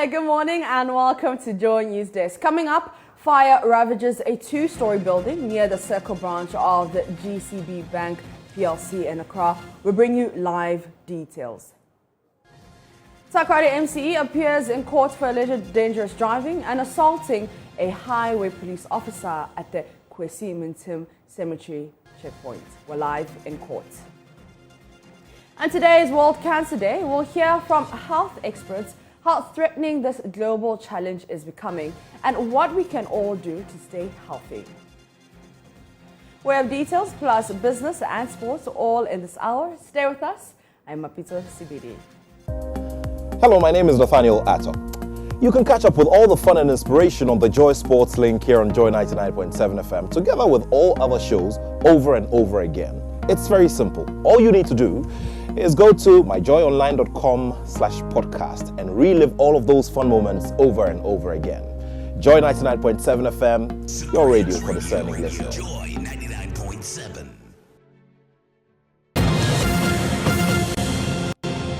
Hello, good morning and welcome to JoyNews Desk. Coming up, fire ravages a two-story building near the Circle branch of the GCB Bank PLC in Accra. We'll bring you live details. Takoradi MCE appears in court for alleged dangerous driving and assaulting a highway police officer at the Kwesi Mintim Cemetery checkpoint. We're live in court. And today is World Cancer Day. We'll hear from health experts how threatening this global challenge is becoming and what we can all do to stay healthy. We have details plus business and sports all in this hour. Stay with us. I'm Mapito Sibidi. Hello, my name is Nathaniel Atto. You can catch up with all the fun and inspiration on the Joy Sports link here on Joy 99.7 FM, together with all other shows over and over again. It's very simple. All you need to do is go to myjoyonline.com/podcast and relive all of those fun moments over and over again. Joy 99.7 FM, your radio for discerning listeners. Joy 99.7.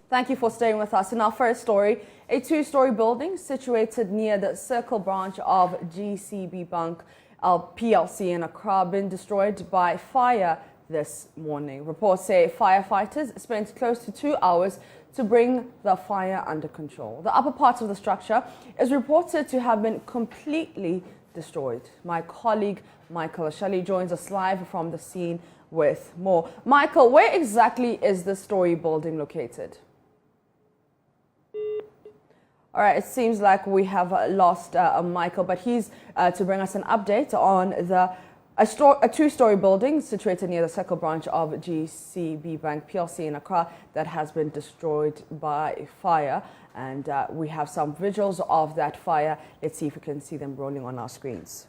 Thank you for staying with us. In our first story, a two-story building situated near the Circle branch of GCB Bank PLC in Accra been destroyed by fire this morning. Reports say firefighters spent close to 2 hours to bring the fire under control. The upper part of the structure is reported to have been completely destroyed. My colleague Michael Ashali joins us live from the scene with more. Michael, where exactly is the story building located? All right, it seems like we have lost Michael, but he's to bring us an update on a two-story building situated near the Circle branch of GCB Bank PLC in Accra that has been destroyed by fire. And we have some visuals of that fire. Let's see if we can see them rolling on our screens.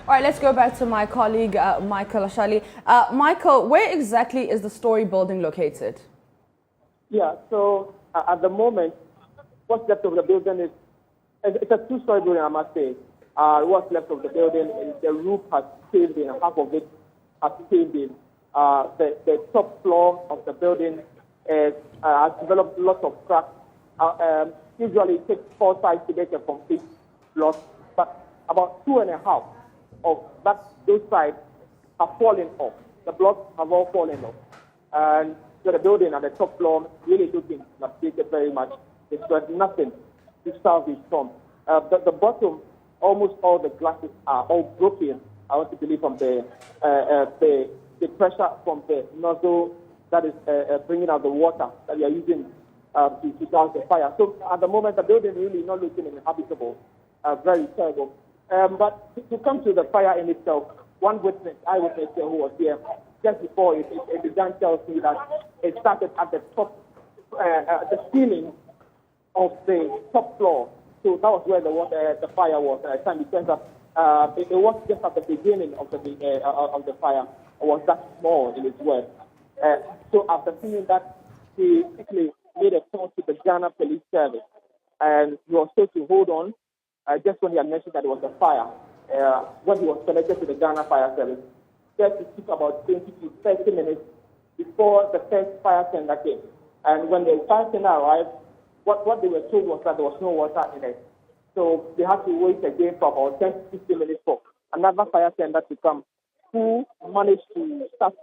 All right, let's go back to my colleague, Michael Ashali. Michael, where exactly is the story building located? Yeah, so at the moment, what's left of the building is, it's a two-story building, I must say. What's left of the building is the roof has caved in, half of it has caved in. The top floor of the building has developed lots of cracks. Usually it takes 4 sides to make a complete block, but about 2.5 of those sides have fallen off. The blocks have all fallen off. And so the building at the top floor really looking updated very much. There's nothing to salvage from. The bottom, almost all the glasses are all broken. I want to believe from the pressure from the nozzle that is bringing out the water that we are using to douse the fire. So at the moment, the building really not looking inhabitable. Very terrible. But to come to the fire in itself, one eyewitness who was here just before it began tells me that it started at the top, the ceiling of the top floor. So that was where the fire was. It turns out it was just at the beginning of the fire. It was that small in its worth. So after seeing that, he quickly made a call to the Ghana Police Service, and he was told to hold on. Just when he had mentioned that it was a fire, when he was connected to the Ghana Fire Service, it took about 20 to 30 minutes before the first fire tender came. And when the fire tender arrived, what they were told was that there was no water in it. So they had to wait again for about 10 to 15 minutes for another fire tender to come, who managed to start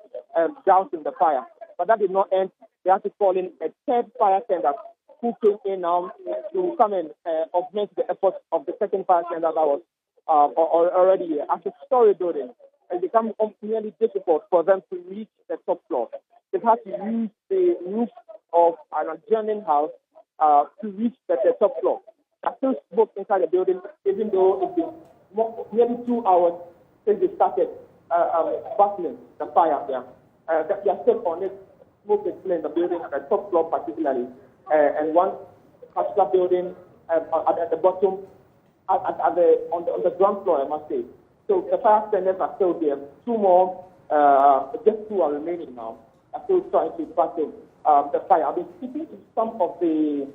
dousing the fire. But that did not end. They had to call in a third fire tender, who came in now to come and augment the efforts of the second fire tender that was already here. As a story building, it became nearly difficult for them to reach the top floor. They had to use the roof of an adjoining house to reach the top floor. I still smoke inside the building, even though it's been nearly 2 hours since they started battling the fire there. They are still on it. Smoke is still in the building, at the top floor particularly. And once particular building at the bottom, on the ground floor, I must say. So the fire standards are still there. Two more, just two are remaining now. Are still trying to battle the fire. I've been speaking to some of the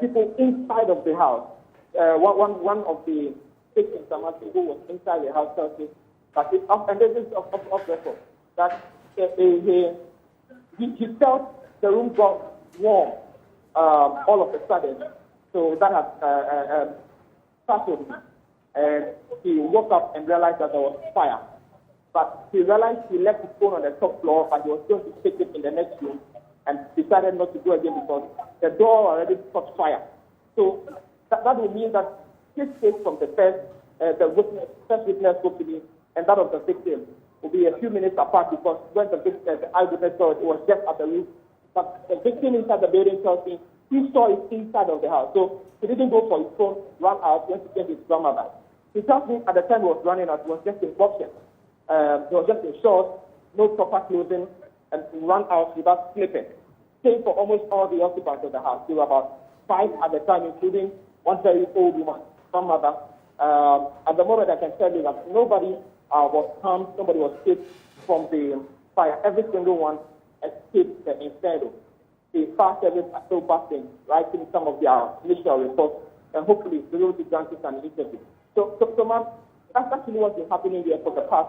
people inside of the house. One of the victims, I must say, who was inside the house, tells me that and this is off record, that he felt the room got warm all of a sudden. So that had startled him. And he woke up and realized that there was fire. But he realized he left his phone on the top floor, but he was going to take it in the next room and decided not to go again because the door already caught fire. So that would mean that his case from the first witness spoke to me and that of the victim will be a few minutes apart because when the eyewitness saw it, it was just at the roof. But the victim inside the building tells me he saw it inside of the house. So he didn't go for his phone, ran out, went to get his grandmother. He tells me at the time he was running out, he was just in boxers. He was just in shorts, no proper clothing, and ran out without slipping. Same for almost all the occupants of the house. There were about 5 at the time, including one very old woman, grandmother. At the moment, I can tell you that nobody was harmed, nobody was saved from the fire. Every single one escaped the inferno. The fire service are still busting, writing some of their initial reports, and hopefully they will be granted an interview. So ma'am, that's actually what's been happening here for the past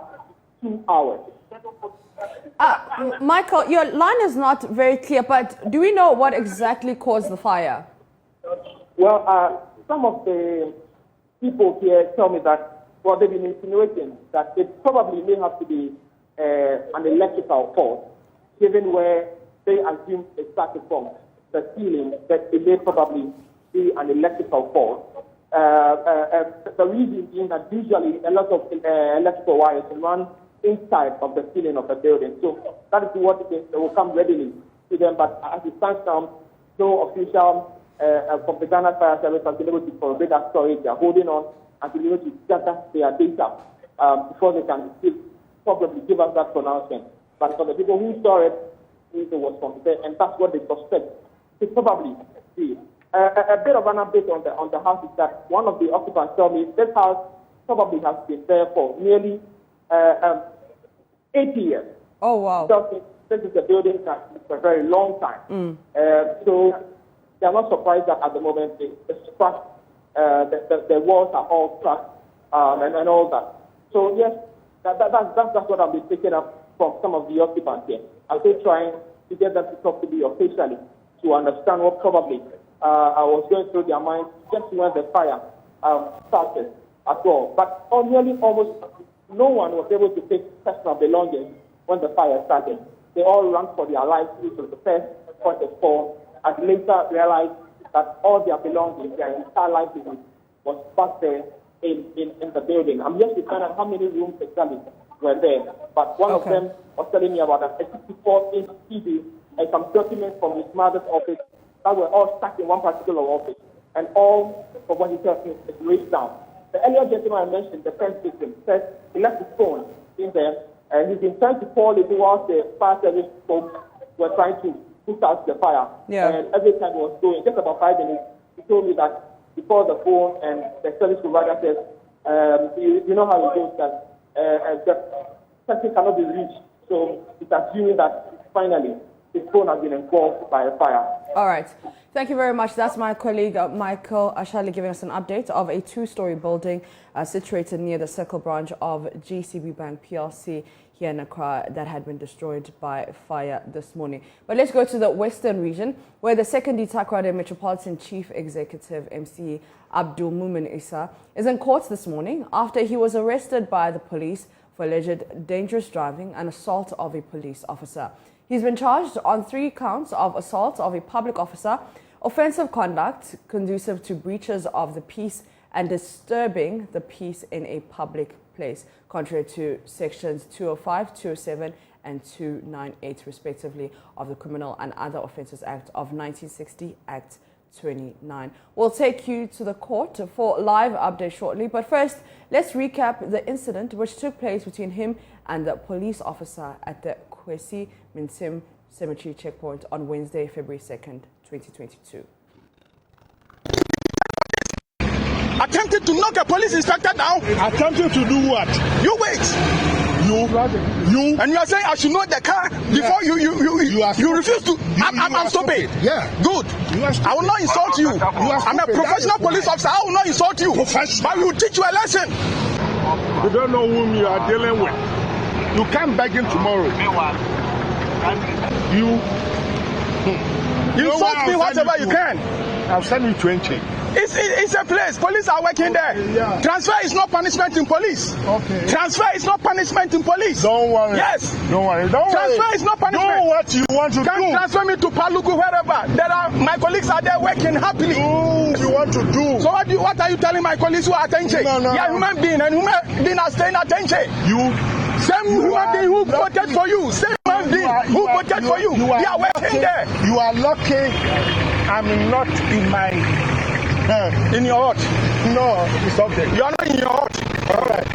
2 hours. Michael, your line is not very clear, but do we know what exactly caused the fire? Well, some of the people here tell me that, well, they've been insinuating that it probably may have to be an electrical fault, given where they assume it started from the ceiling, that it may probably be an electrical fault. The reason being that usually a lot of electrical wires run inside of the ceiling of the building. So that is what it will come readily to them. But as it stands now, no official from the Ghana Fire Service has been able to corroborate that story. They are holding on and be able to gather their data before they can probably give us that pronouncement. But for the people who saw it, it was from there, and that's what they suspect. It probably be. A bit of an update on the house is that one of the occupants told me this house probably has been there for nearly 80 years. Oh, wow. So this is a building that for a very long time. So they are not surprised that at the moment the walls are all cracked and all that. So yes, that's what I've been picking up from some of the occupants here. I'm still trying to get them to talk to me officially to understand what probably I was going through their minds just when the fire started as well. But nearly almost no one was able to take personal belongings when the fire started. They all ran for their lives, which was the first point of call, and later realized that all their belongings, their entire livelihood, was back there in the building. I'm just to find out how many rooms exactly were there. But one of them was telling me about a 64-inch TV and some documents from his mother's office that were all stuck in one particular office. And all of what he tells me is raised down. The earlier gentleman I mentioned, the first victim, said he left his phone in there and he's been trying to call it whilst the fire service folks were trying to put out the fire. Yeah. And every time he was going, just about 5 minutes, he told me that he called the phone and the service provider said, you know how it goes, that the person cannot be reached. So it's assuming that finally his phone has been engulfed by a fire. All right. Thank you very much. That's my colleague Michael Ashali giving us an update of a 2-story building situated near the Circle branch of JCB Bank PLC here in Accra that had been destroyed by fire this morning. But let's go to the Western region, where the second Takoradi Metropolitan Chief Executive MC Abdul Mumin Issa is in court this morning after he was arrested by the police for alleged dangerous driving and assault of a police officer. He's been charged on 3 counts of assault of a public officer, offensive conduct conducive to breaches of the peace, and disturbing the peace in a public place, contrary to sections 205, 207 and 298 respectively of the Criminal and Other Offences Act of 1960, Act 29. We'll take you to the court for live update shortly, but first let's recap the incident which took place between him and the police officer at the Kwesi Minsim Cemetery checkpoint on Wednesday, February 2nd, 2022. attempted to knock a police inspector down. Attempted to do what? You wait. You and you are saying I should know the car before you refuse to. I'm stupid. Yeah. Good. I will not insult you. I'm a professional police officer. I will not insult you. But we will teach you a lesson. You don't know whom you are dealing with. You can't beg him tomorrow. You insult me whatever you can. I'll send you 20. It's a place. Police are working there. Yeah. Transfer is not punishment in police. Okay. Transfer is not punishment in police. Don't worry. Yes. Don't worry. Transfer is not punishment. Do what you want to do. Transfer me to Paluku, wherever. My colleagues are there working happily. Do what you want to do. So what are you telling my colleagues who are attention? No. Yeah, human being and human being are staying attention. Same human being who voted for you. Same human being who voted for you. They are working there. You are lucky I'm not in my... in your heart. No, it's okay. You are not in your heart. All right.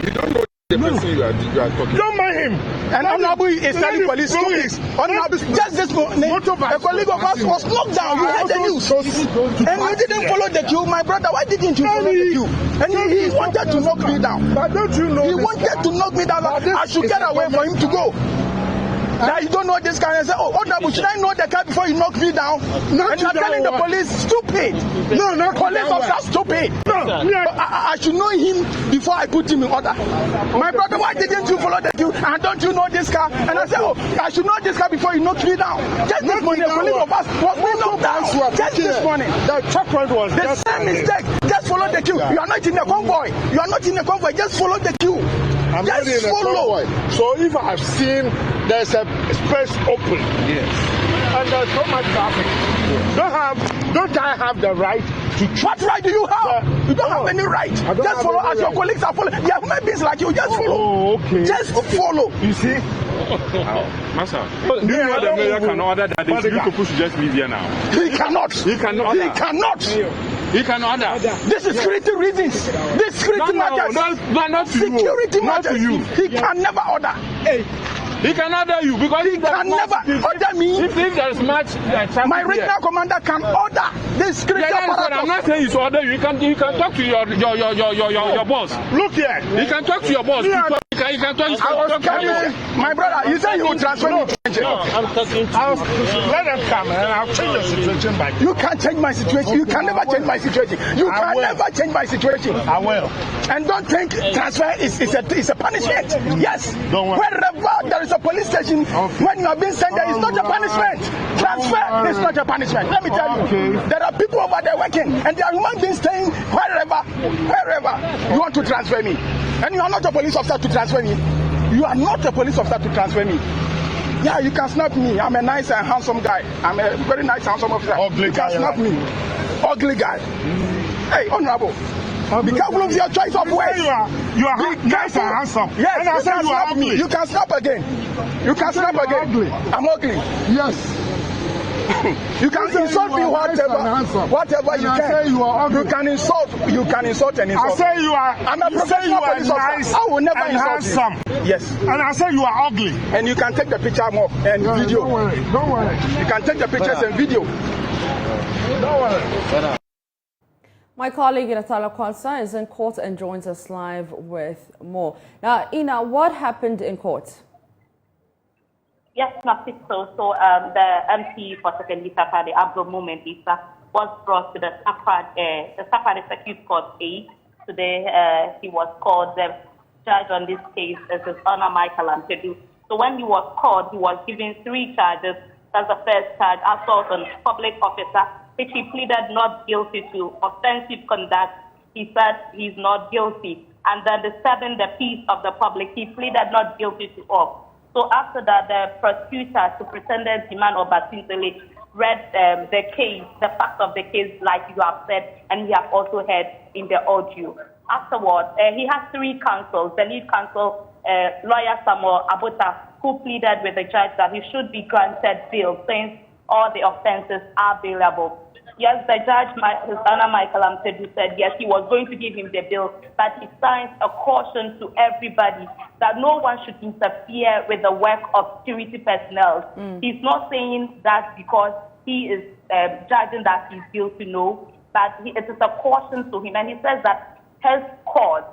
You don't know the person you are talking. Don't mind him. And Honorable is telling police two things. Honorable, just this morning, a colleague of us was knocked down. You heard the news. And you didn't follow the queue. My brother, why didn't you follow the queue? And he wanted to knock me down. But don't you know? He wanted to knock me down. I should get away for him to go. That you don't know this guy and say, oh, Honorable, should I know the guy before you knock me down? And you're telling the police, stupid. No, not police officer, stupid. No. I should know him before I put him in order. My brother, why didn't you follow the queue? And don't you know this car? And I said, oh, I should know this guy before you knock me down. Just this morning, a colleague of us was being knocked down. Just this morning. The checkpoint was the same mistake. Just follow the queue. You are not in a convoy. You are not in a convoy. Just follow the queue. I'm not in a convoy. So if I've seen there's a space open, yes, and there's so much traffic, don't I have the right to choose? What right do you have? You don't have any right. Just follow as your colleagues are following. Yeah, human beings like you. Just follow. Oh, okay. Just follow. You see? Master, do you know the mayor can order that they should push just leave here now? He cannot. He cannot. He cannot. He cannot order. This is security reasons. This security matters. Not to you. Security not matters. To you. He can never order. Hey. He can order you because he can never order me. If there is much my regional commander can order this security apparatus. I'm not saying you should order you. You can talk to your boss. Look here. You can talk to your boss. You can talk. My brother, you say you will transfer me. No, I'm talking to you. Let them come and I'll change the situation by you. You can't change my situation. You can never change my situation. You can never change my situation. I will. And don't think transfer is a punishment. Yes. Don't worry. Wherever there is a police station, when you are being sent there, it's not a punishment. Transfer is not a punishment. Let me tell you. There are people over there working, and there are human beings staying wherever you want to transfer me. And you are not a police officer to transfer me. You are not a police officer to transfer me. Yeah, you can snap me. I'm a nice and handsome guy. I'm a very nice, handsome officer. Ugly you can snap me. Ugly guy. Hey, Honorable. Be careful of your choice of words. You are nice and handsome. Yes, and I said you are ugly. You can snap again. You can snap again. Ugly. I'm ugly. Yes. You can insult me whatever you can. You can insult and insult. I say you are. I'm a professional police officer. I will never insult you. Yes. And I say you are ugly. And you can take the picture more and video. Don't worry. Don't worry. You can take the pictures and video. Don't worry. My colleague Inatala Kwanzaa is in court and joins us live with more. Now, Ina, what happened in court? Yes, Nafi. So the MP for Second Safari, Abdul Moment Isa, was brought to the Safari Circuit Court 8. Today, he was called. The judge on this case is His Honor Michael Ampedu. So when he was called, he was given 3 charges. That's the first charge, assault on public officer, which he pleaded not guilty to. Offensive conduct, he said he's not guilty. And then disturbing the peace of the public, he pleaded not guilty to all. So after that, the prosecutor, Superintendent Jiman Obatintele, read the case, the facts of the case like you have said, and we have also heard in the audio. Afterwards, he has 3 counsels. The lead counsel, lawyer Samuel Abota, who pleaded with the judge that he should be granted bail since all the offenses are bailable. Yes, the judge, His Honor Michael Ampedu, said yes, he was going to give him the bail, but he signed a caution to everybody that no one should interfere with the work of security personnel. He's not saying that because he is judging that he's guilty, no. but it is a caution to him. And he says that his court,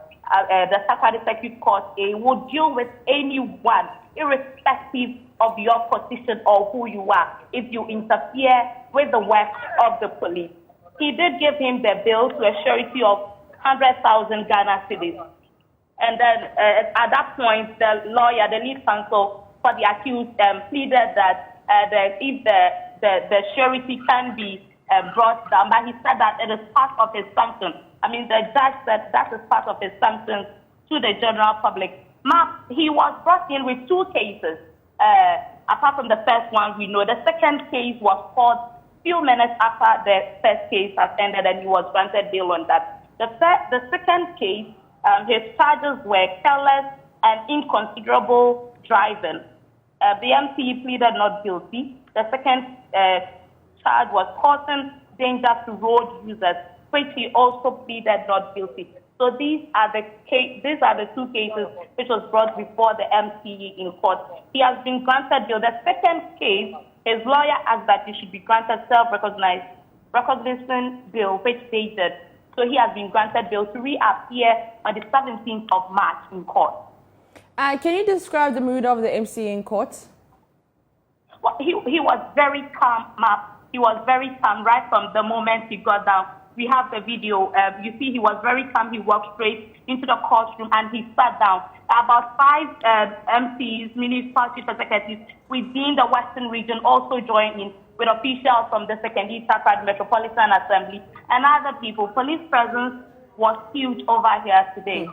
the Sakari Circuit Court A, will deal with anyone, irrespective of your position or who you are, if you interfere with the work of the police. He did give him the bill to a surety of 100,000 Ghana cedis. And then at that point, the lawyer, the lead counsel for the accused, pleaded that if the surety can be brought down, but he said that it is part of his sanction. I mean, the judge said that is part of his sanctions to the general public. He was brought in with two cases. Apart from the first one, we know the second case was called few minutes after the first case has ended, and he was granted bail on that. The second case, his charges were careless and inconsiderable driving. The MC pleaded not guilty. The second charge was causing danger to road users, which he also pleaded not guilty. So these are the two cases which was brought before the MCE in court. He has been granted bail. The second case, his lawyer asked that he should be granted self-recognition bail, which stated. So he has been granted bail to reappear on the 17th of March in court. Can you describe the mood of the MCE in court? Well, he was very calm, He was very calm right from the moment he got down. We have the video. You see, he was very calm. He walked straight into the courtroom and he sat down. About 5 MCs, municipal chief executives within the Western region also joined in, with officials from the Second East African Metropolitan Assembly and other people. Police presence was huge over here today.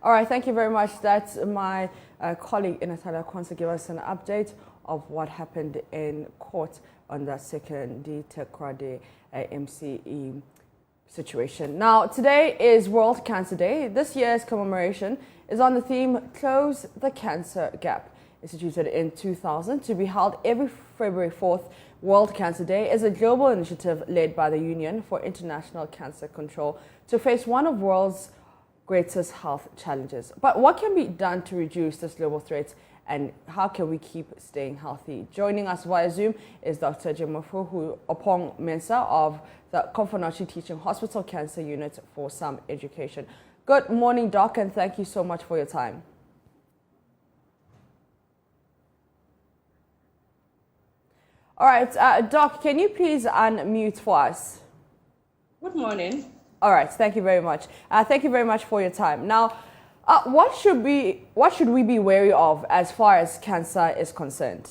All right, thank you very much. That's my colleague Inatala Kwanza give us an update of what happened in court on the Second Tekrade MCE situation. Now, today is World Cancer Day. This year's commemoration is on the theme Close the Cancer Gap. Instituted in 2000 to be held every February 4th, World Cancer Day is a global initiative led by the Union for International Cancer Control to face one of the world's greatest health challenges. But what can be done to reduce this global threat, and how can we keep staying healthy? Joining us via Zoom is Dr. Jemofu Opong Mensah of the Komfonochi Teaching Hospital Cancer Unit for Some Education. Good morning, Doc, and thank you so much for your time. All right, Doc, can you please unmute for us? Good morning. All right, thank you very much. Thank you very much for your time. Now, what should we be wary of as far as cancer is concerned?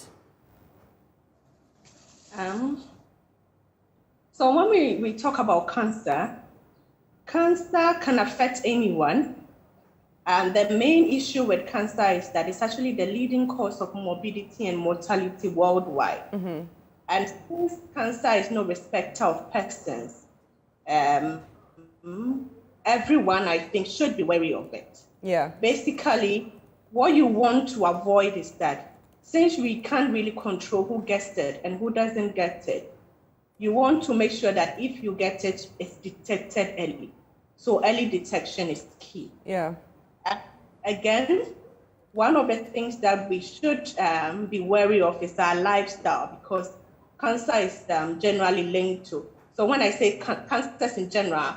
So when we talk about cancer can affect anyone. And the main issue with cancer is that it's actually the leading cause of morbidity and mortality worldwide. Mm-hmm. And since cancer is no respecter of persons, everyone, I think, should be wary of it. Yeah. Basically, what you want to avoid is that since we can't really control who gets it and who doesn't get it, you want to make sure that if you get it, it's detected early. So early detection is key. Yeah. Again, one of the things that we should be wary of is our lifestyle, because cancer is generally linked to. So when I say cancers in general,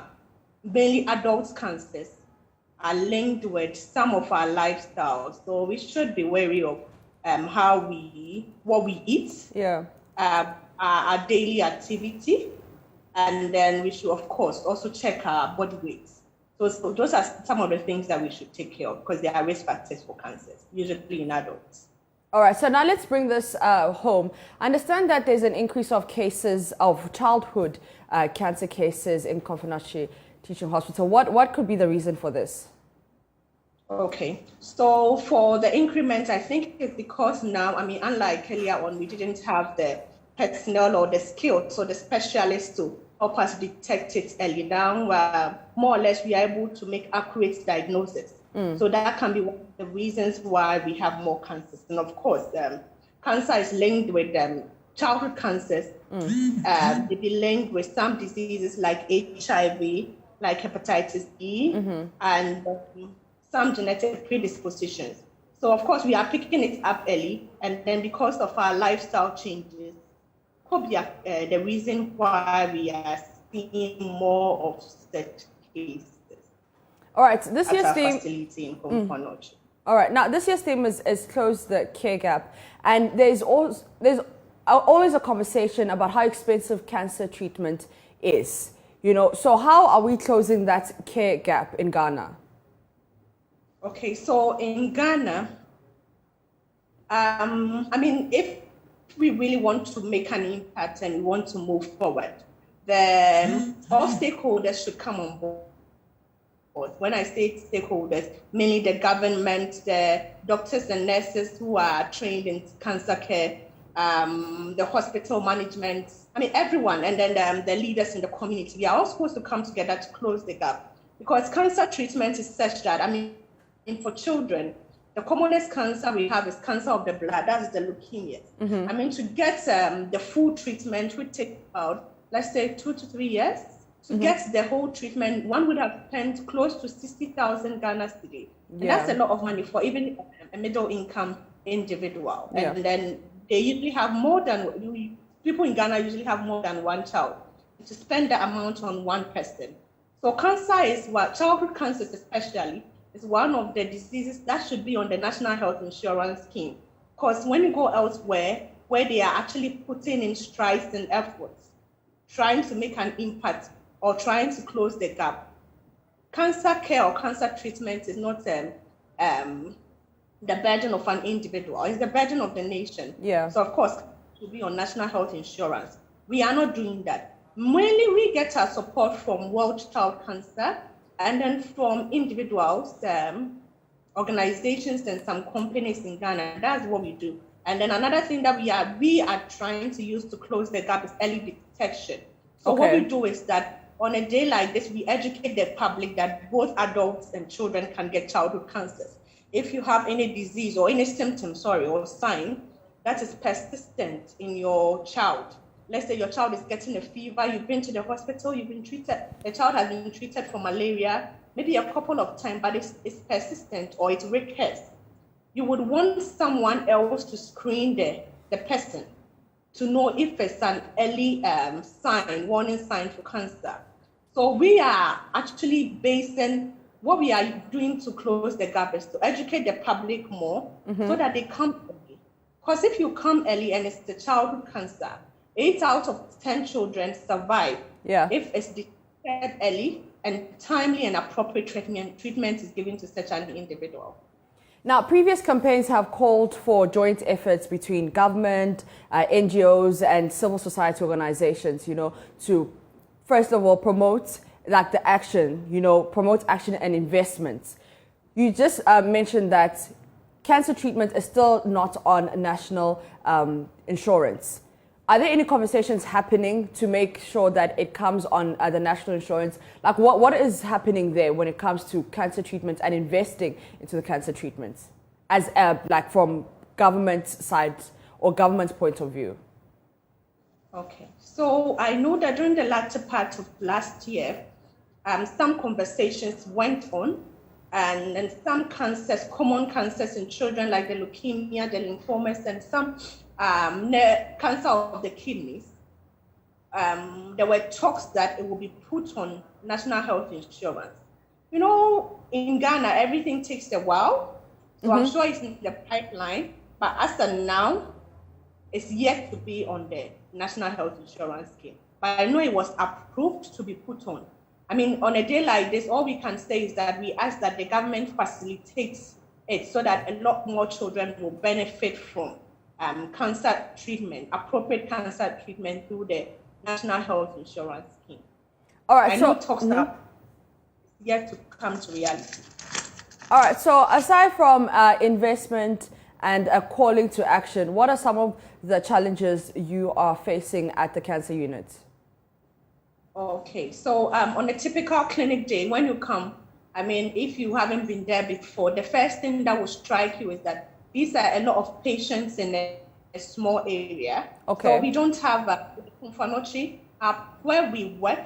mainly adult cancers are linked with some of our lifestyles. So we should be wary of what we eat, yeah, our daily activity, and then we should, of course, also check our body weight. So those are some of the things that we should take care of because they are risk factors for cancers, usually in adults. All right, so now let's bring this home. I understand that there's an increase of cases of childhood cancer cases in Komfonochi Teaching Hospital. What could be the reason for this? Okay, so for the increment, I think it's because now, unlike earlier on, we didn't have the personnel or the skills, so the specialists to help us detect it early. Now, more or less, we are able to make accurate diagnosis. So that can be one of the reasons why we have more cancers. And of course, cancer is linked with childhood cancers. They be linked with some diseases like HIV, like hepatitis E, and some genetic predispositions. So of course, we are picking it up early, and then because of our lifestyle changes, could be the reason why we are seeing more of such cases. All right, this year's theme. Facility in Komfanochi. All right, now this year's theme is close the care gap, and there's always a conversation about how expensive cancer treatment is. You know, so how are we closing that care gap in Ghana? Okay, so in Ghana, I mean, if we really want to make an impact and we want to move forward, then all stakeholders should come on board. When I say stakeholders, mainly the government, the doctors and nurses who are trained in cancer care, the hospital management, I mean, everyone, and then the leaders in the community. We are all supposed to come together to close the gap, because cancer treatment is such that, I mean, for children, the commonest cancer we have is cancer of the blood, that is the leukemia. I mean, to get the full treatment would take about, let's say, 2 to 3 years. To get the whole treatment, one would have spent close to 60,000 Ghana cedi. And that's a lot of money for even a middle income individual. And then they usually have people in Ghana usually have more than one child. To spend the amount on one person. So cancer is childhood cancers especially, is one of the diseases that should be on the National Health Insurance Scheme. Because when you go elsewhere, where they are actually putting in strides and efforts, trying to make an impact or trying to close the gap, cancer care or cancer treatment is not the burden of an individual, it's the burden of the nation. So of course, it will be on National Health Insurance. We are not doing that. Mainly we get our support from World Child Cancer, and then from individuals, organizations, and some companies in Ghana. That's what we do. And then another thing that we are trying to use to close the gap is early detection. So what we do is that on a day like this, we educate the public that both adults and children can get childhood cancers. If you have any disease or any symptom, or sign that is persistent in your child, let's say your child is getting a fever, you've been to the hospital, you've been treated, the child has been treated for malaria, maybe a couple of times, but it's persistent or it recurs. You would want someone else to screen the person to know if it's an early warning sign for cancer. So we are actually basing what we are doing to close the gap is to educate the public more so that they come early. Because if you come early and it's the childhood cancer, 8 out of 10 children survive if it's detected early and timely and appropriate treatment is given to such an individual. Now, previous campaigns have called for joint efforts between government, NGOs, and civil society organizations, you know, to, first of all, promote the action, promote action and investments. You just mentioned that cancer treatment is still not on national insurance. Are there any conversations happening to make sure that it comes on the national insurance? Like, what is happening there when it comes to cancer treatment and investing into the cancer treatments, as from government side or government's point of view? Okay, so I know that during the latter part of last year, some conversations went on, and some cancers, common cancers in children like the leukemia, the lymphomas, and some cancer of the kidneys, there were talks that it will be put on National Health Insurance. You know, in Ghana, everything takes a while, so I'm sure it's in the pipeline, but as of now, it's yet to be on the National Health Insurance Scheme. But I know it was approved to be put on. I mean, on a day like this, all we can say is that we ask that the government facilitates it so that a lot more children will benefit from cancer treatment, appropriate cancer treatment through the National Health Insurance Scheme. All right, I know talks are yet to come to reality. All right, so aside from investment and calling to action, what are some of the challenges you are facing at the cancer unit? Okay, so on a typical clinic day, when you come, I mean, if you haven't been there before, the first thing that will strike you is that these are a lot of patients in a small area. Okay. So we don't have Kumfanochi where we work.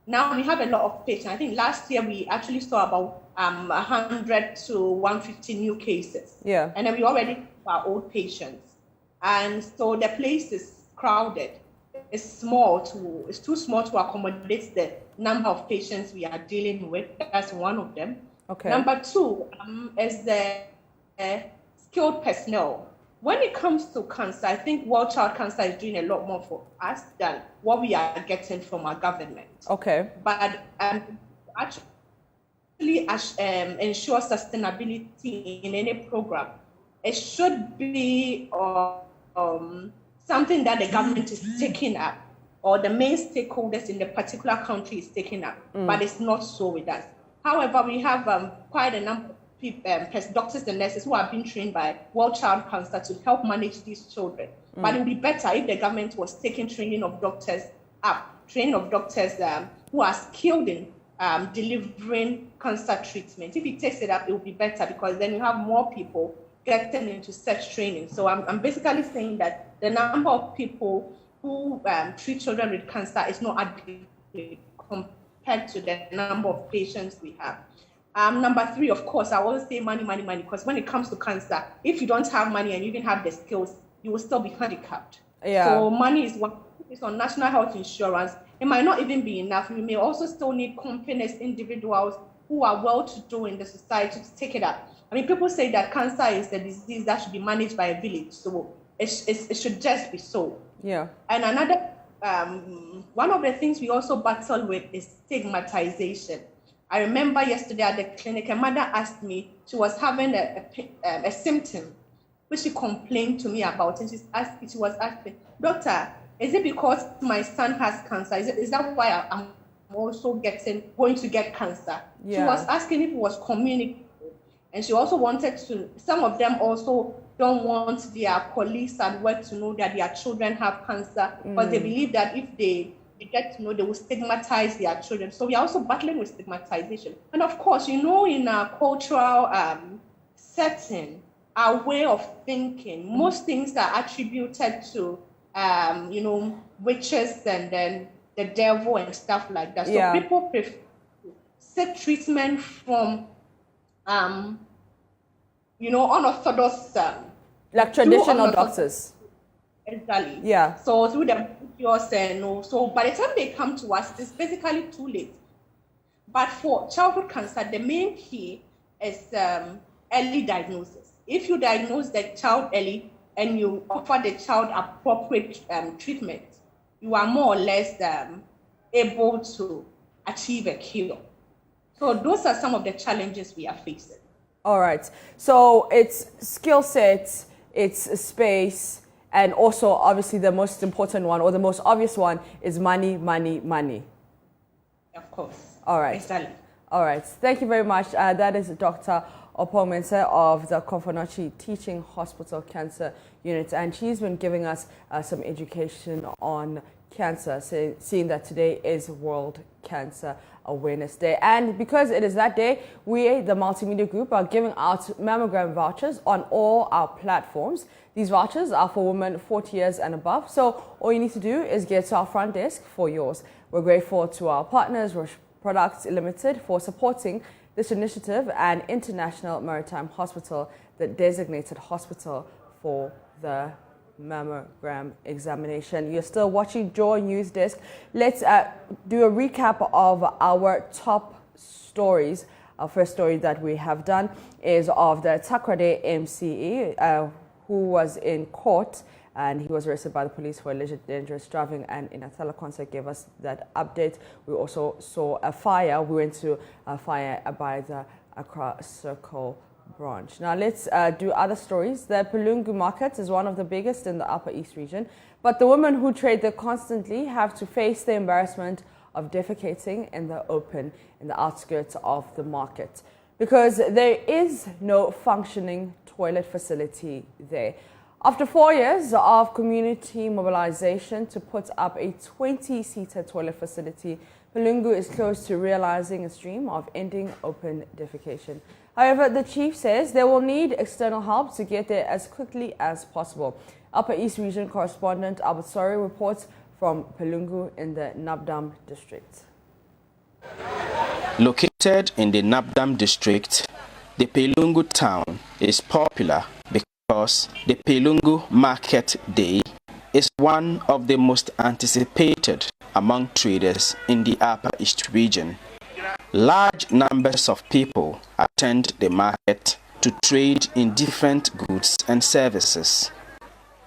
Now we have a lot of patients. I think last year we actually saw about 100 to 150 new cases. Yeah. And then we already have our old patients. And so the place is crowded. is small it's too small to accommodate the number of patients we are dealing with. That's one of them. Okay. Number two is the skilled personnel. When it comes to cancer, I think World Child Cancer is doing a lot more for us than what we are getting from our government. Okay. But actually ensure sustainability in any program, it should be something that the government is taking up, or the main stakeholders in the particular country is taking up. But it's not so with us. However, we have quite a number of doctors and nurses who have been trained by World Child Cancer to help manage these children. But it would be better if the government was taking training of doctors who are skilled in delivering cancer treatment. If it takes it up, it will be better, because then you have more people getting into such training. So I'm basically saying that the number of people who treat children with cancer is not adequate compared to the number of patients we have. Number three, of course, I always say money, because when it comes to cancer, if you don't have money and you even have the skills, you will still be handicapped. Yeah. So money is one. It's on national health insurance. It might not even be enough. We may also still need companies, individuals who are well-to-do in the society to take it up. I mean, people say that cancer is a disease that should be managed by a village. So it should just be so. Yeah. And another, one of the things we also battle with is stigmatization. I remember yesterday at the clinic, a mother asked me, she was having a symptom, which she complained to me about. And she was asking, doctor, is it because my son has cancer? Is that why I'm also going to get cancer? Yeah. She was asking if it was communicable. And she also wanted to, some of them also don't want their colleagues at work to know that their children have cancer, but they believe that if they get to know, they will stigmatize their children. So we are also battling with stigmatization. And of course, in our cultural setting, our way of thinking, most things are attributed to, witches and then the devil and stuff like that. So people prefer to seek treatment from, unorthodox, like traditional doctors. Exactly. Yeah. So through the cures and so by the time they come to us, it's basically too late. But for childhood cancer, the main key is early diagnosis. If you diagnose the child early and you offer the child appropriate treatment, you are more or less able to achieve a cure. So those are some of the challenges we are facing. All right. So it's skill sets, it's space, and also obviously the most important one, or the most obvious one, is money. Of course. All right. Exactly. All right. Thank you very much. That is Dr. Opomense of the Komfonochi Teaching Hospital Cancer Unit, and she's been giving us some education on cancer, seeing that today is World Cancer Awareness Day. And because it is that day, we, the Multimedia Group, are giving out mammogram vouchers on all our platforms. These vouchers are for women 40 years and above, so all you need to do is get to our front desk for yours. We're grateful to our partners, Roche Products Limited, for supporting this initiative, and International Maritime Hospital, the designated hospital for the mammogram examination. You're still watching JoyNews Desk. Let's do a recap of our top stories. Our first story that we have done is of the Takrade MCE, who was in court, and he was arrested by the police for alleged dangerous driving, and in a teleconcert gave us that update. We also saw a fire. We went to a fire by the Accra Circle branch. Now let's do other stories. The Pelungu market is one of the biggest in the Upper East region, but the women who trade there constantly have to face the embarrassment of defecating in the open in the outskirts of the market because there is no functioning toilet facility there. After 4 years of community mobilization to put up a 20-seater toilet facility, Pelungu is close to realizing its dream of ending open defecation. However, the chief says they will need external help to get there as quickly as possible. Upper East Region correspondent Albert Sori reports from Pelungu in the Nabdam district. Located in the Nabdam district, the Pelungu town is popular because the Pelungu Market Day is one of the most anticipated among traders in the Upper East region. Large numbers of people attend the market to trade in different goods and services.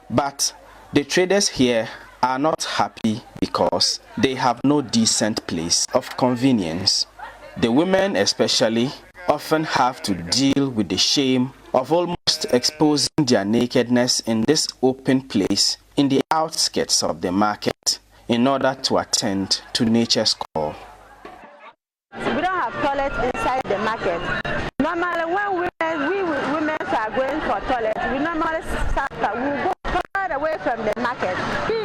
But the traders here are not happy because they have no decent place of convenience. The women especially often have to deal with the shame of almost exposing their nakedness in this open place in the outskirts of the market in order to attend to nature's call. We don't have toilets inside the market. Normally when we women are going for toilet, we normally we go far away from the market.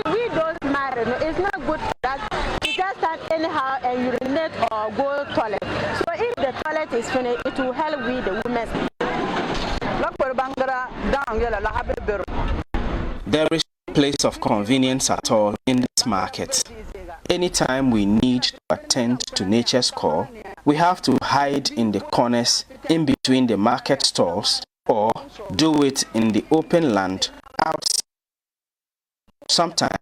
We don't marry. It's not good for that. You just stand anyhow and urinate or go to toilet. So if the toilet is finished, it will help with the women. There is no place of convenience at all in this market. Anytime we need to attend to nature's call, we have to hide in the corners in between the market stalls or do it in the open land outside. Sometimes,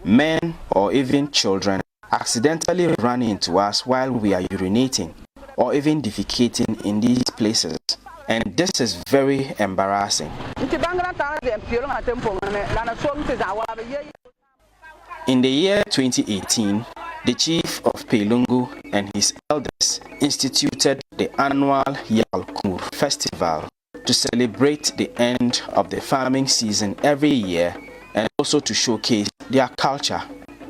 men or even children accidentally run into us while we are urinating or even defecating in these places. And this is very embarrassing. In the year 2018, the chief of Pelungu and his elders instituted the annual Yalkur festival to celebrate the end of the farming season every year and also to showcase their culture.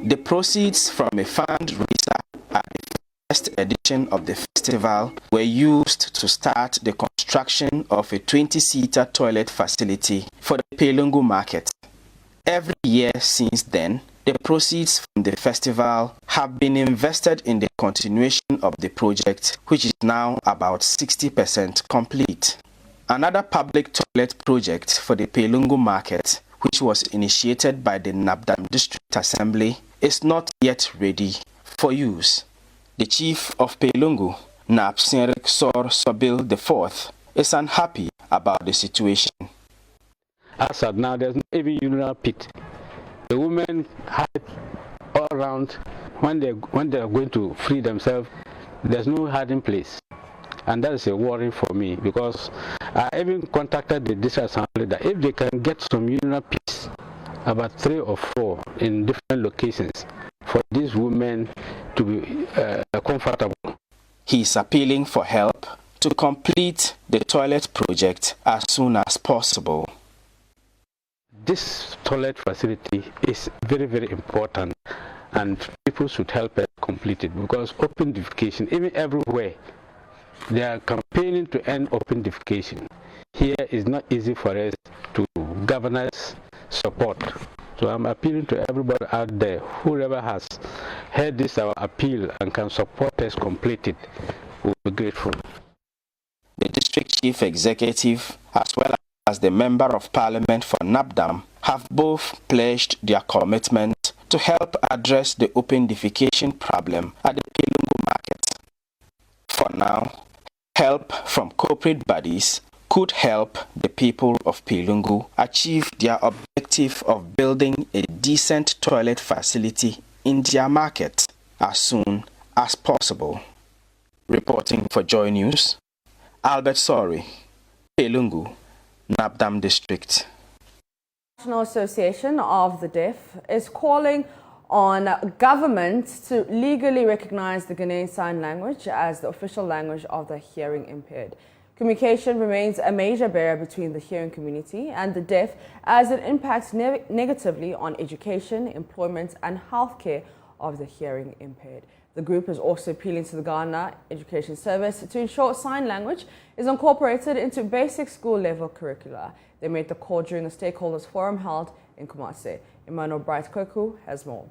The proceeds from a fundraiser at the first edition of the festival were used to start the construction of a 20-seater toilet facility for the Pelungu market. Every year since then, the proceeds from the festival have been invested in the continuation of the project, which is now about 60% complete. Another public toilet project for the Pelungu market, which was initiated by the Nabdam District Assembly, is not yet ready for use. The chief of Pelungu, Napsinrik Sor Sobil IV, is unhappy about the situation. As of now, there's not even urinal pit. The women hide all around. When they are going to free themselves, there's no hiding place. And that is a worry for me, because I even contacted the district assembly that if they can get some urinal pits, about 3 or 4 in different locations, for these women to be comfortable. He is appealing for help to complete the toilet project as soon as possible. This toilet facility is very, very important, and people should help us complete it, because open defecation, even everywhere, they are campaigning to end open defecation. Here is not easy for us to governors support. So I'm appealing to everybody out there, whoever has heard this our appeal and can support us complete it, we'll be grateful. The district chief executive, as well as the member of parliament for Nabdam, have both pledged their commitment to help address the open defecation problem at the Pelungu market. For now, help from corporate bodies could help the people of Pelungu achieve their objective of building a decent toilet facility in their market as soon as possible. Reporting for Joy News, Albert Sori, Pelungu, Nabdam District. The National Association of the Deaf is calling on government to legally recognize the Ghanaian Sign Language as the official language of the hearing impaired. Communication remains a major barrier between the hearing community and the deaf, as it impacts negatively on education, employment and healthcare of the hearing impaired. The group is also appealing to the Ghana Education Service to ensure sign language is incorporated into basic school level curricula. They made the call during the stakeholders forum held in Kumasi. Emmanuel Bright Koku has more.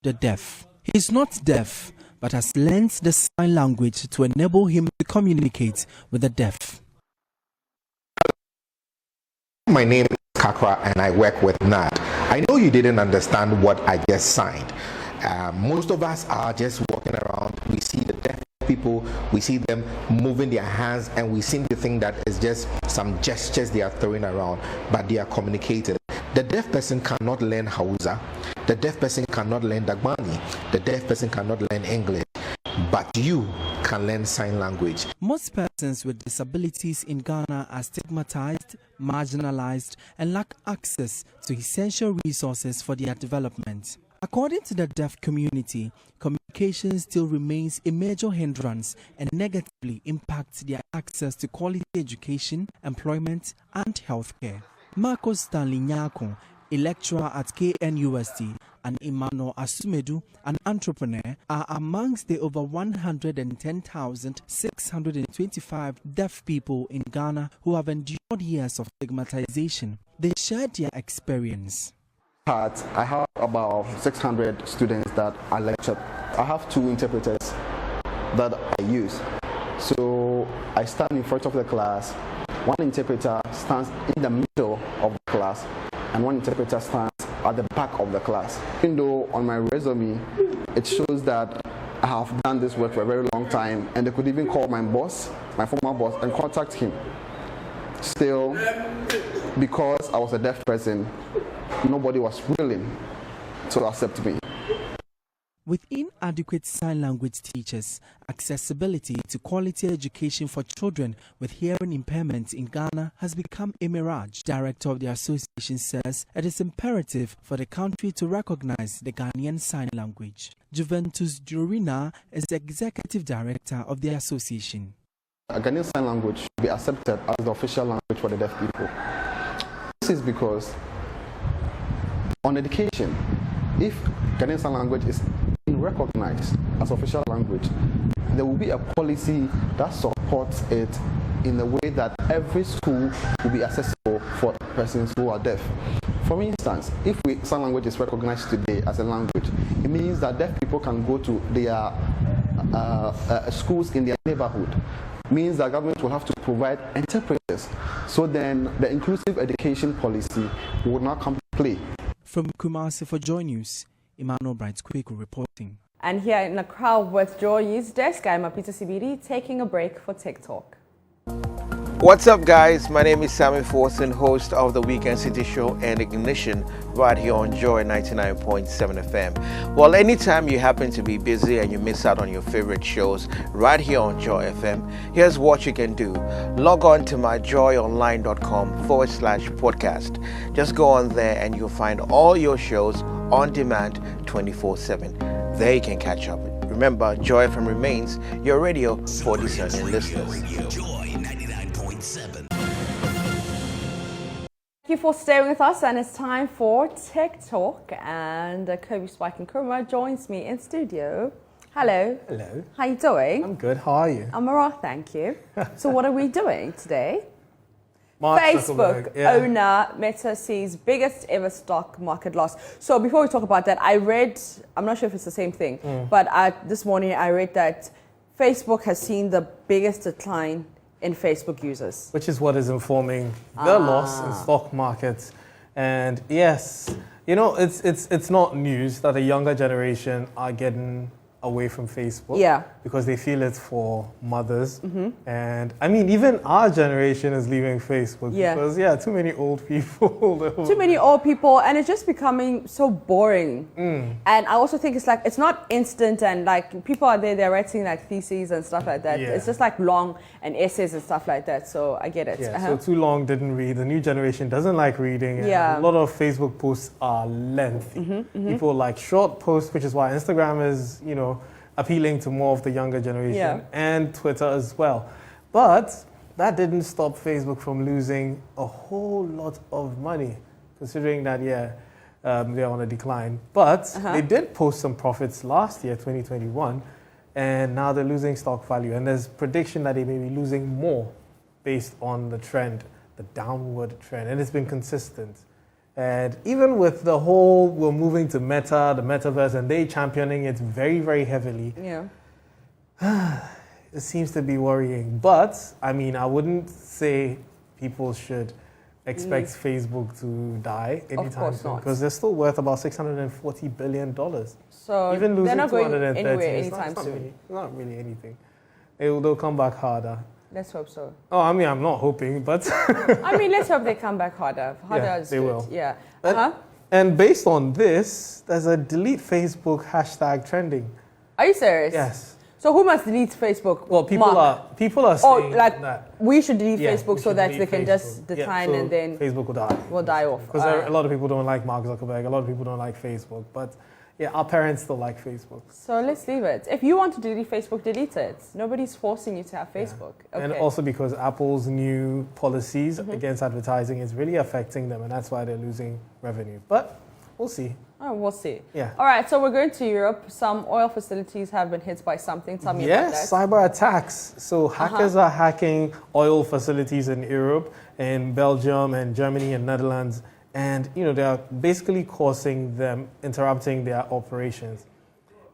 The deaf. He is not deaf, but has learned the sign language to enable him to communicate with the deaf. My name is Kakra and I work with NAD. I know you didn't understand what I just signed. Most of us are just walking around. We see the deaf people, we see them moving their hands, and we seem to think that it's just some gestures they are throwing around, but they are communicating. The deaf person cannot learn Hausa. The deaf person cannot learn Dagbani. The deaf person cannot learn English. But you can learn sign language. Most persons with disabilities in Ghana are stigmatized, marginalized, and lack access to essential resources for their development. According to the deaf community, communication still remains a major hindrance and negatively impacts their access to quality education, employment, and healthcare. Marcos Stanley Nyako, a lecturer at KNUST, and Emmanuel Asumedu, an entrepreneur, are amongst the over 110,625 deaf people in Ghana who have endured years of stigmatization. They shared their experience. I have about 600 students that I lecture. I have 2 interpreters that I use. So I stand in front of the class. One interpreter stands in the middle of the class, and one interpreter stands at the back of the class. Even though on my resume it shows that I have done this work for a very long time, and they could even call my boss, my former boss, and contact him. Still, because I was a deaf person, nobody was willing to accept me. With inadequate sign language teachers, accessibility to quality education for children with hearing impairments in Ghana has become a mirage. Director of the association says it is imperative for the country to recognize the Ghanaian Sign Language. Juventus Durina is the executive director of the association. Ghanaian Sign Language should be accepted as the official language for the deaf people. This is because on education, if Ghanaian Sign Language is recognized as official language, there will be a policy that supports it in a way that every school will be accessible for persons who are deaf. For instance, if sign language is recognized today as a language, it means that deaf people can go to their schools in their neighborhood. It means that government will have to provide interpreters. So then the inclusive education policy will not come to play. From Kumasi for JoyNews, Emmanuel Bright-Kweku reporting. And here in the crowd with JoyNews desk, I'm Peter CBD taking a break for TikTok. What's up, guys? My name is Sammy Forson, host of the Weekend City Show and Ignition right here on Joy 99.7 FM. Well, anytime you happen to be busy and you miss out on your favorite shows right here on Joy FM, here's what you can do. Log on to myjoyonline.com/podcast. Just go on there and you'll find all your shows on demand 24/7. There you can catch up. Remember, Joy FM remains your radio for discerning listeners. Thank you for staying with us, and it's time for TikTok. And Kobe Spike and Kurma joins me in studio. Hello. Hello. How you doing? I'm good. How are you? I'm alright, thank you. So what are we doing today? Mark Facebook owner Meta sees biggest ever stock market loss. So before we talk about that, I read, I'm not sure if it's the same thing, but this morning I read that Facebook has seen the biggest decline in Facebook users. Which is what is informing the loss in stock markets. And yes, you know, it's not news that the younger generation are getting away from Facebook. Yeah. Because they feel it's for mothers. And I mean, even our generation is leaving Facebook. Yeah. Because, too many old people. Too many old people, and it's just becoming so boring. And I also think it's like, it's not instant, and like people are there, they're writing like theses and stuff like that. Yeah. It's just like long and essays and stuff like that. So I get it. Yeah, so too long didn't read. The new generation doesn't like reading. And Yeah. a lot of Facebook posts are lengthy. People like short posts, which is why Instagram is, you know, appealing to more of the younger generation, and Twitter as well. But that didn't stop Facebook from losing a whole lot of money, considering that, they're on a decline. But they did post some profits last year, 2021, and now they're losing stock value. And there's prediction that they may be losing more based on the trend, the downward trend, and it's been consistent. And even with the whole, we're moving to Meta, the metaverse, and they championing it very, very heavily, it seems to be worrying. But, I mean, I wouldn't say people should expect Facebook to die anytime soon not. because they're still worth about $640 billion. So even losing they're not going 230 anywhere is anytime soon. Not really anything. They'll come back harder. Let's hope so. Oh, I mean, I'm not hoping, but I mean, let's hope they come back harder. Yeah, is they good. will. Yeah. And based on this, there's a delete Facebook hashtag trending. Are you serious? Yes. So who must delete Facebook? Well, people are saying that we should delete Facebook we so should that delete they can Facebook. just decline so and then Facebook will die. Will die off. Because a lot of people don't like Mark Zuckerberg. A lot of people don't like Facebook. But yeah, our parents still like Facebook. So let's leave it. If you want to delete Facebook, delete it. Nobody's forcing you to have Facebook. Yeah. Okay. And also because Apple's new policies against advertising is really affecting them, and that's why they're losing revenue. But we'll see. Oh, we'll see. Yeah. All right, so we're going to Europe. Some oil facilities have been hit by something. Tell me about that. Yes, cyber attacks. So hackers are hacking oil facilities in Europe, in Belgium and Germany and Netherlands. And, they are basically interrupting their operations.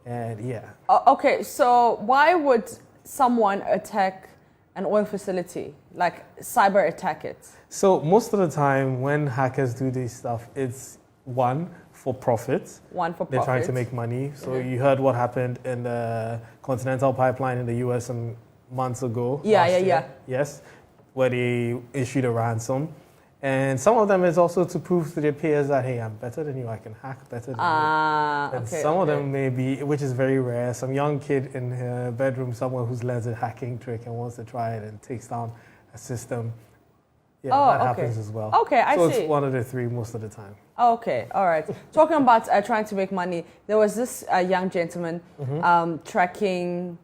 And yeah. Okay, so why would someone attack an oil facility, like cyber attack it? So most of the time when hackers do this stuff, it's one, for profit. They're trying to make money. So you heard what happened in the Continental Pipeline in the US some months ago. Yeah. Yes, where they issued a ransom. And some of them is also to prove to their peers that, hey, I'm better than you, I can hack better than you. And some of them may be, which is very rare, some young kid in her bedroom somewhere who's learns a hacking trick and wants to try it and takes down a system. Yeah, that happens as well. Okay, I see. So it's one of the three most of the time. Okay, all right. Talking about trying to make money, there was this young gentleman tracking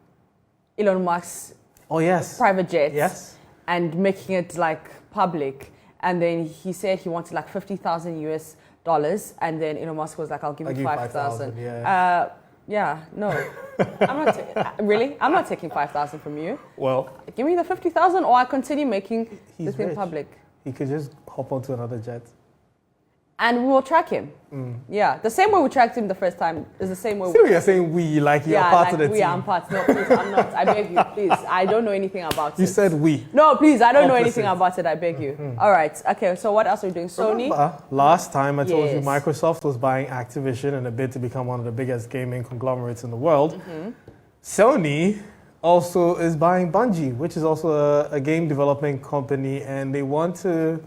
Elon Musk's private jets and making it like public. And then he said he wanted like $50,000 and then Elon Musk was like, I'll give you 5,000. No. I'm not really? I'm not taking 5,000 from you. Well, give me the 50,000 or I continue making the thing public. He could just hop onto another jet. And we will track him. Yeah, the same way we tracked him the first time is the same way. So you're saying we, like you're part of the team. Yeah, I'm part. No, please, I'm not. I beg you, please. I don't know anything about it. You said we. No, please, I don't know anything about it. I beg you. All right. Okay, so what else are we doing? Sony? Remember, last time I told you Microsoft was buying Activision in a bid to become one of the biggest gaming conglomerates in the world. Sony also is buying Bungie, which is also a game development company, and they want to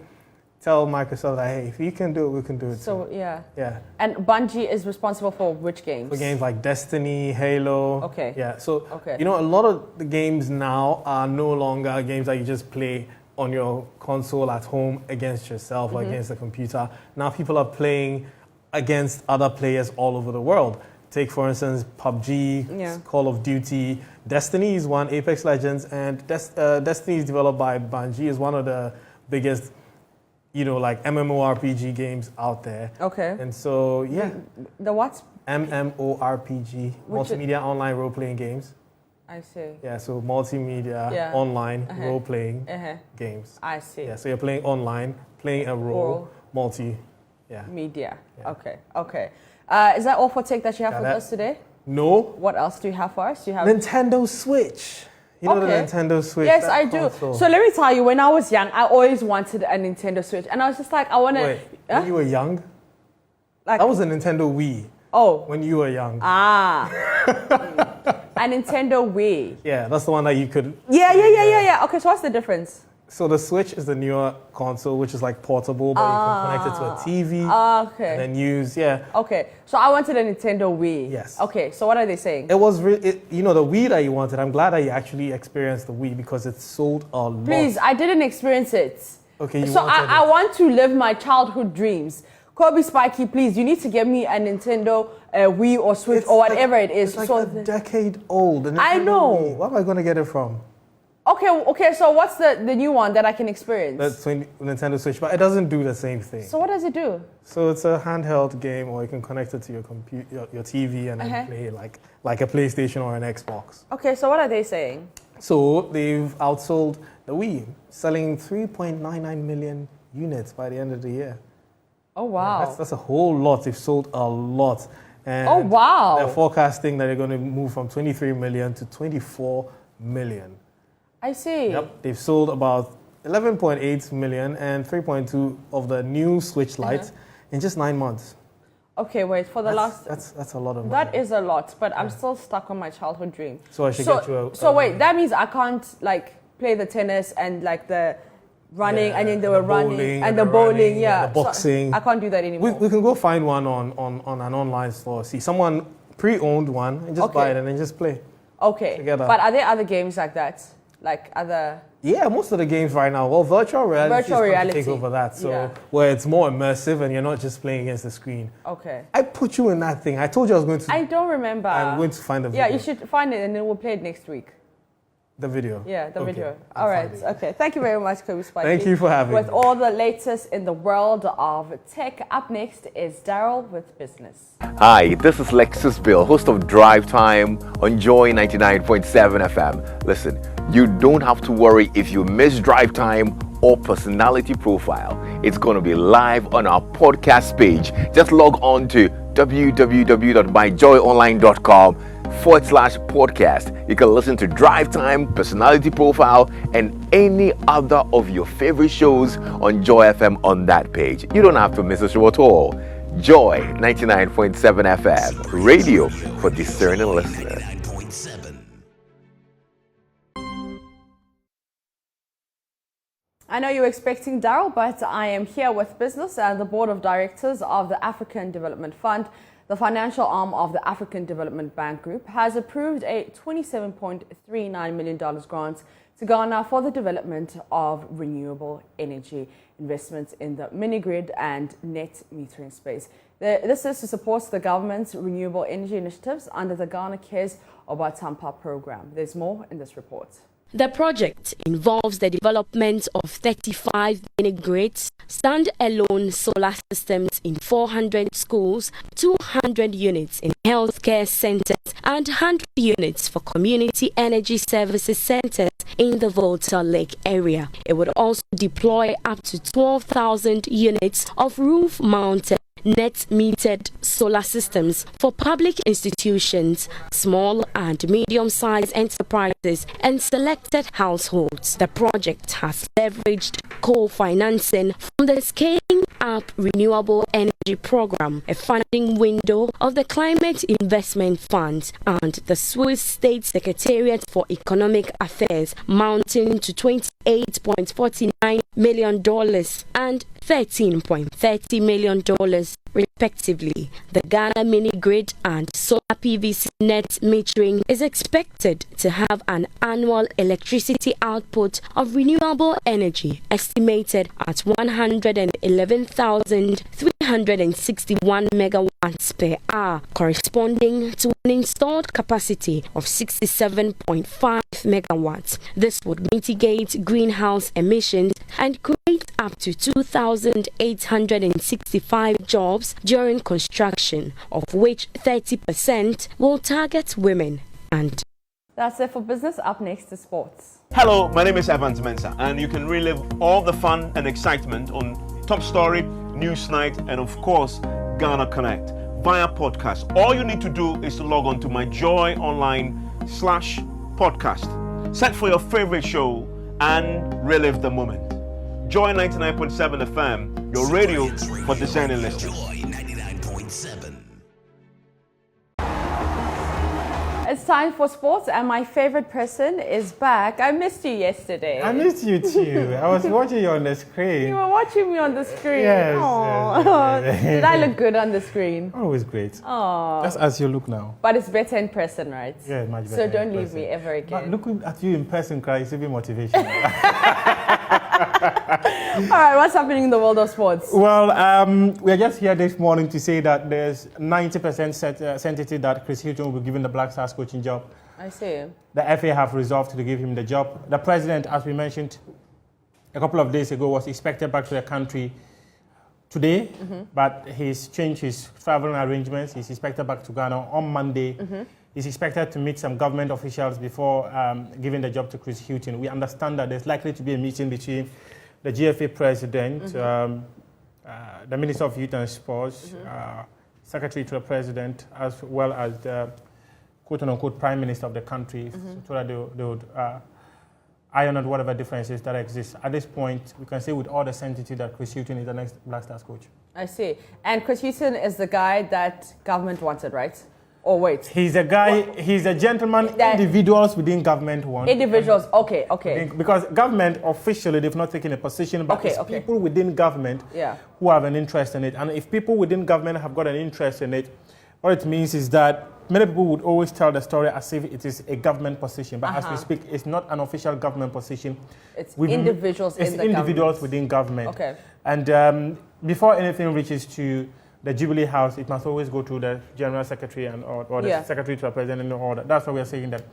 tell Microsoft that, hey, if you can do it, we can do it too. Yeah. And Bungie is responsible for which games? For games like Destiny, Halo. Okay. Yeah, so, a lot of the games now are no longer games that you just play on your console at home against yourself or against the computer. Now people are playing against other players all over the world. Take, for instance, PUBG, Call of Duty. Destiny is one, Apex Legends, and Destiny is developed by Bungie, is one of the biggest like MMORPG games out there. Okay. And so, The what? MMORPG, multimedia online role-playing games. I see. Yeah, so multimedia online role-playing games. I see. Yeah, so you're playing online, playing a role, media. Okay. Is that all for Tech that you have with us today? No. What else do you have for us? You have Nintendo Switch. You know the Nintendo Switch? Yes, I do. So let me tell you, when I was young, I always wanted a Nintendo Switch. And I was just like, I want to... Wait, when you were young? Like, that was a Nintendo Wii. Oh. When you were young. A Nintendo Wii. Yeah, that's the one that you could... Yeah. Okay, so what's the difference? So the Switch is the newer console, which is like portable, but you can connect it to a TV. Okay. And then use, Okay, so I wanted a Nintendo Wii. Yes. Okay, so what are they saying? It was really, the Wii that you wanted, I'm glad that you actually experienced the Wii because it sold a lot. Please, I didn't experience it. Okay, So I want to live my childhood dreams. Kobe Spikey, please, you need to get me a Nintendo Wii or Switch or whatever it is. It's like a decade old. I know. Wii. Where am I going to get it from? Okay, so what's the new one that I can experience? That's Nintendo Switch, but it doesn't do the same thing. So what does it do? So it's a handheld game, or you can connect it to your computer, your TV, and then play like a PlayStation or an Xbox. Okay, so what are they saying? So they've outsold the Wii, selling 3.99 million units by the end of the year. Oh wow, that's a whole lot. They've sold a lot. And oh wow, they're forecasting that they're going to move from 23 million to 24 million. I see. Yep, they've sold about 11.8 million and 3.2 of the new switch lights in just 9 months. Okay, wait, for the That's a lot of money. That is a lot, but I'm still stuck on my childhood dream. So I should get you a... So wait, that means I can't like play the tennis and like the running and then they were running and the bowling, and the boxing. So I can't do that anymore. We can go find one on an online store. See, someone pre-owned one and just buy it and then just play. Okay, together. But are there other games like that? Like other... Yeah, most of the games right now, well, virtual reality is going to take over that. So where it's more immersive and you're not just playing against the screen. Okay. I put you in that thing. I told you I was going to... I don't remember. I'm going to find the video. Yeah, you should find it and then we'll play it next week. The video? Yeah, the video. All right. Okay. Thank you very much, Kobe Spikey. Thank you for having me. With all the latest in the world of tech, up next is Daryl with business. Hi, this is Lexus Bill, host of Drive Time on Joy 99.7 FM. Listen, you don't have to worry if you miss Drive Time or Personality Profile. It's going to be live on our podcast page. Just log on to www.myjoyonline.com/podcast. You can listen to Drive Time, Personality Profile, and any other of your favorite shows on Joy FM on that page. You don't have to miss a show at all. Joy 99.7 FM, radio for discerning listeners. I know you're expecting Daryl, but I am here with business and the board of directors of the African Development Fund. The financial arm of the African Development Bank Group has approved a $27.39 million grant to Ghana for the development of renewable energy investments in the mini-grid and net metering space. This is to support the government's renewable energy initiatives under the Ghana Cares Obatampa program. There's more in this report. The project involves the development of 35 mini-grids, stand-alone solar systems in 400 schools, 200 units in healthcare centers, and 100 units for community energy services centers in the Volta Lake area. It would also deploy up to 12,000 units of roof-mounted net-metered solar systems for public institutions, small and medium-sized enterprises, and selected households. The project has leveraged co-financing from the Scaling Up Renewable Energy Program, a funding window of the Climate Investment Fund, and the Swiss State Secretariat for Economic Affairs, mounting to $28.49 million and $13.30 million respectively. The Ghana mini grid and solar PVC net metering is expected to have an annual electricity output of renewable energy estimated at 111,361 megawatts per hour, corresponding to an installed capacity of 67.5 megawatts. This would mitigate greenhouse emissions and create up to 2,865 jobs during construction, of which 30% will target women. And that's it for business. Up next is sports. Hello, my name is Evans Mensah, and you can relive all the fun and excitement on Top Story, Newsnight, and of course, Ghana Connect via podcast. All you need to do is to log on to myjoyonline/podcast. Search for your favorite show and relive the moment. Joy 99.7 FM, your radio for discerning listeners. It's time for sports, and my favorite person is back. I missed you yesterday. I missed you too. I was watching you on the screen. You were watching me on the screen. Yes. Yes. Did I look good on the screen? Always great. Oh. Just as you look now. But it's better in person, right? Yeah, much better. So don't leave me ever again. But looking at you in person, is even motivation. All right, what's happening in the world of sports? Well, we are just here this morning to say that there's 90% certainty that Chris Hilton will be given the Black Stars coaching job. I see. The FA have resolved to give him the job. The president, as we mentioned a couple of days ago, was expected back to the country today, but he's changed his traveling arrangements. He's expected back to Ghana on Monday. He's expected to meet some government officials before giving the job to Chris Hilton. We understand that there's likely to be a meeting between the GFA president, the Minister of Youth and Sports, Secretary to the President, as well as the quote-unquote Prime Minister of the country, so that they would iron out whatever differences that exist. At this point, we can say with all the certainty that Chris Hughton is the next Black Stars coach. I see. And Chris Hughton is the guy that government wanted, right? Or wait. He's a guy, he's a gentleman individuals within government want. Individuals, okay. Because government officially, they've not taken a position, but it's people within government who have an interest in it. And if people within government have got an interest in it, what it means is that many people would always tell the story as if it is a government position, but as we speak, it's not an official government position. It's individuals in the government. It's individuals within government. Okay. And before anything reaches to the Jubilee House, it must always go to the General Secretary or the Secretary to the President in order. That's why we are saying that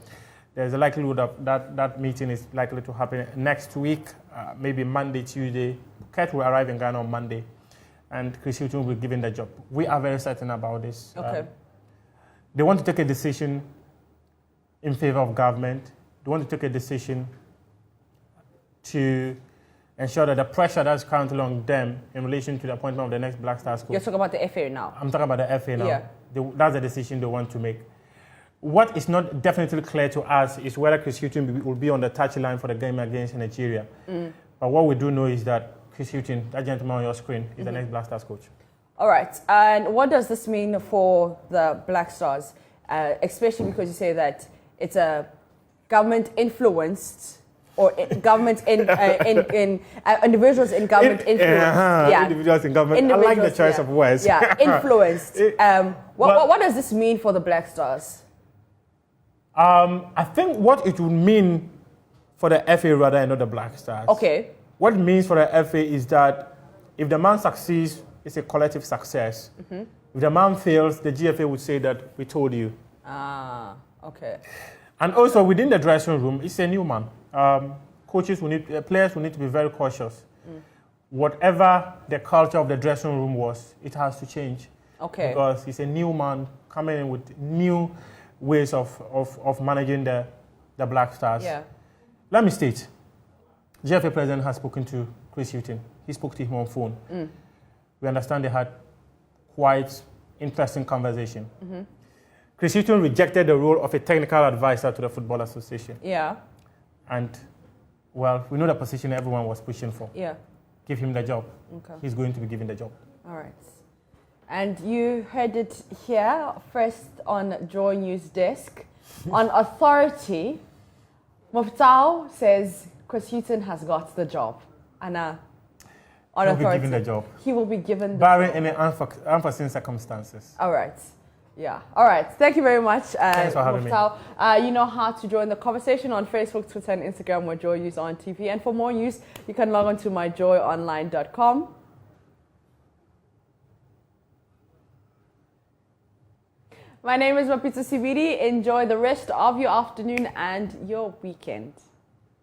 there's a likelihood of that meeting is likely to happen next week, maybe Monday, Tuesday. Kurt will arrive in Ghana on Monday, and Chris Hughton will be given the job. We are very certain about this. Okay. They want to take a decision in favor of government. They want to take a decision to ensure that the pressure that's currently on them in relation to the appointment of the next Black Stars coach. You're talking about the FA now? I'm talking about the FA now. Yeah. That's the decision they want to make. What is not definitely clear to us is whether Chris Hughton will be on the touchline for the game against Nigeria. But what we do know is that Chris Hughton, that gentleman on your screen, is the next Black Stars coach. All right. And what does this mean for the Black Stars, especially because you say that it's a government-influenced or government individuals in government influence. Individuals in government. I like the choice of words. Yeah, influenced. What does this mean for the Black Stars? I think what it would mean for the FA rather than not the Black Stars. Okay. What it means for the FA is that if the man succeeds, it's a collective success. If the man fails, the GFA would say that we told you. Okay. And also within the dressing room, it's a new man. Players will need to be very cautious. Whatever the culture of the dressing room was, it has to change. Okay. Because he's a new man coming in with new ways of managing the Black Stars. Yeah. Let me state, GFA president has spoken to Chris Hughton. He spoke to him on phone. We understand they had quite interesting conversation. Chris Hughton rejected the role of a technical advisor to the Football Association. Yeah. And, well, we know the position everyone was pushing for. Yeah. Give him the job. Okay. He's going to be given the job. All right. And you heard it here first on JoyNews desk. On authority, Muftau says Chris Hughton has got the job. Anna, on authority. He will be given the job. He will be given the barring job. any unforeseen circumstances. All right. Yeah. All right. Thank you very much. Thanks for having me. You know how to join the conversation on Facebook, Twitter, and Instagram with JoyNews on TV. And for more news, you can log on to myjoyonline.com. My name is Mapitsa Sibidi. Enjoy the rest of your afternoon and your weekend.